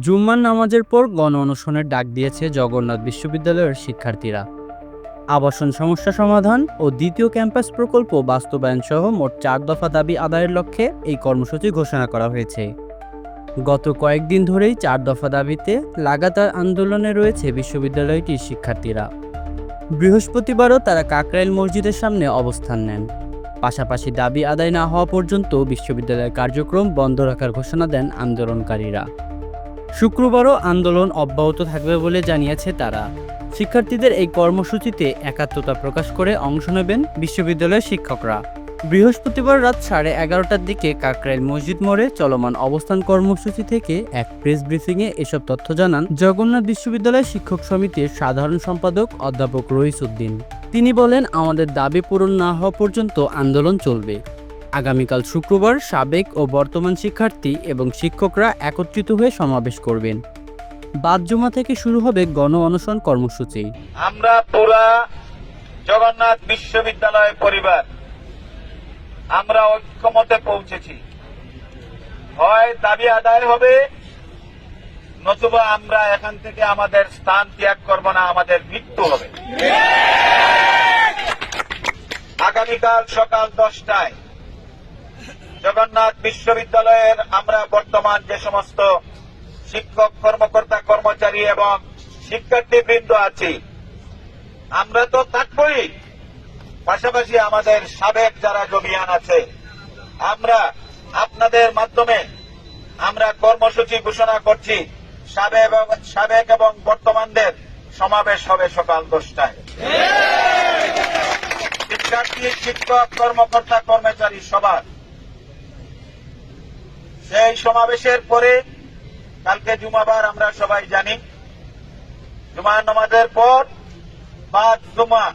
জুম্মার নামাজের পর গণ অনশনের ডাক দিয়েছে জগন্নাথ বিশ্ববিদ্যালয়ের শিক্ষার্থীরা। আবাসন সমস্যা সমাধান ও দ্বিতীয় ক্যাম্পাস প্রকল্প বাস্তবায়ন সহ মোট 4 দফা দাবি আদায়ের লক্ষ্যে এই কর্মসূচি ঘোষণা করা হয়েছে। গত কয়েকদিন ধরেই 4 দফা দাবিতে লাগাতার আন্দোলনে রয়েছে বিশ্ববিদ্যালয়টির শিক্ষার্থীরা। বৃহস্পতিবারও তারা কাকরাইল মসজিদের সামনে অবস্থান নেন। পাশাপাশি দাবি আদায় না হওয়া পর্যন্ত বিশ্ববিদ্যালয়ের কার্যক্রম বন্ধ রাখার ঘোষণা দেন আন্দোলনকারীরা। শুক্রবারও আন্দোলন অব্যাহত থাকবে বলে জানিয়েছে তারা। শিক্ষার্থীদের এই কর্মসূচিতে একাত্মতা প্রকাশ করে অংশ নেবেন বিশ্ববিদ্যালয়ের শিক্ষকরা। বৃহস্পতিবার রাত 11:30টার দিকে কাকরাইল মসজিদ মোড়ে চলমান অবস্থান কর্মসূচি থেকে এক প্রেস ব্রিফিংয়ে এসব তথ্য জানান জগন্নাথ বিশ্ববিদ্যালয় শিক্ষক সমিতির সাধারণ সম্পাদক অধ্যাপক রইস উদ্দিন। তিনি বলেন, আমাদের দাবি পূরণ না হওয়া পর্যন্ত আন্দোলন চলবে। আগামীকাল শুক্রবার সাবেক ও বর্তমান শিক্ষার্থী এবং শিক্ষকরা একত্রিত হয়ে সমাবেশ করবেন। বাদ জুমা থেকে শুরু হবে গণ অনশন কর্মসূচি। আমরা পুরা জগন্নাথ বিশ্ববিদ্যালয় পরিবার আমরা ঐক্যমতে পৌঁছেছি। হয় দাবি আদায় হবে, নতুবা আমরা এখান থেকে আমাদের স্থান ত্যাগ করব না, আমাদের মৃত্যু হবে। আগামীকাল সকাল 10টায় জগন্নাথ বিশ্ববিদ্যালয়ের আমরা বর্তমান যে সমস্ত শিক্ষক কর্মকর্তা কর্মচারী এবং শিক্ষার্থীবৃন্দ আছি, আমরা তো থাকবই, পাশাপাশি আমাদের সাবেক যারা জমিয়ান আছে, আমরা আপনাদের মাধ্যমে আমরা কর্মসূচি ঘোষণা করছি। সাবেক এবং বর্তমানদের সমাবেশ হবে সকাল 10টায়। শিক্ষার্থী, শিক্ষক, কর্মকর্তা কর্মচারী সবার সেই সমাবেশের পরে কালকে জুমাবার আমরা সবাই জানি, জুমার নামাজের পর বাদ জুমা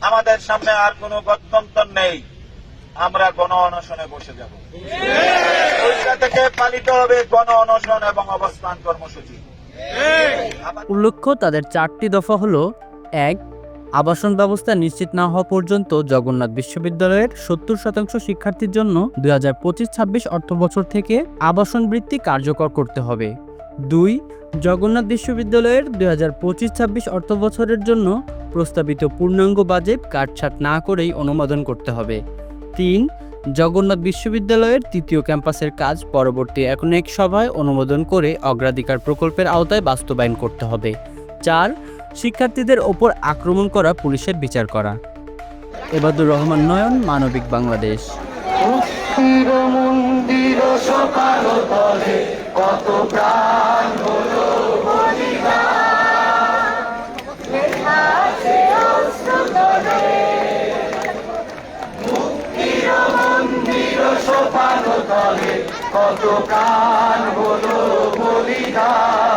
আমাদের সামনে আর কোনো গত্যন্তর নেই, আমরা গণ অনশনে বসে যাব। ওইটা থেকে পালিত হবে গণ অনশন এবং অবস্থান কর্মসূচি। উল্লেখ্য, তাদের 4টি দফা হলো: 1. আবাসন ব্যবস্থা নিশ্চিত না হওয়া পর্যন্ত জগন্নাথ বিশ্ববিদ্যালয়ের 70% শিক্ষার্থীর জন্য 2025-26 অর্থবছর থেকে আবাসন বৃত্তি কার্যকর করতে হবে। 2. জগন্নাথ বিশ্ববিদ্যালয়ের 2025-26 অর্থবছরের জন্য প্রস্তাবিত পূর্ণাঙ্গ বাজেট কাটছাঁট না করেই অনুমোদন করতে হবে। 3. জগন্নাথ বিশ্ববিদ্যালয়ের 3য় ক্যাম্পাসের কাজ পরবর্তী এক সভায় অনুমোদন করে অগ্রাধিকার প্রকল্পের আওতায় বাস্তবায়ন করতে হবে। 4. শিক্ষার্থীদের ওপর আক্রমণ করা পুলিশের বিচার করা। এবাদুর রহমান নয়ন, মানবিক বাংলাদেশ। মন্দির সকাল তলে কত প্রাণ হলো মন্দির সকাল তলে কত প্রাণ হলো বলিদান।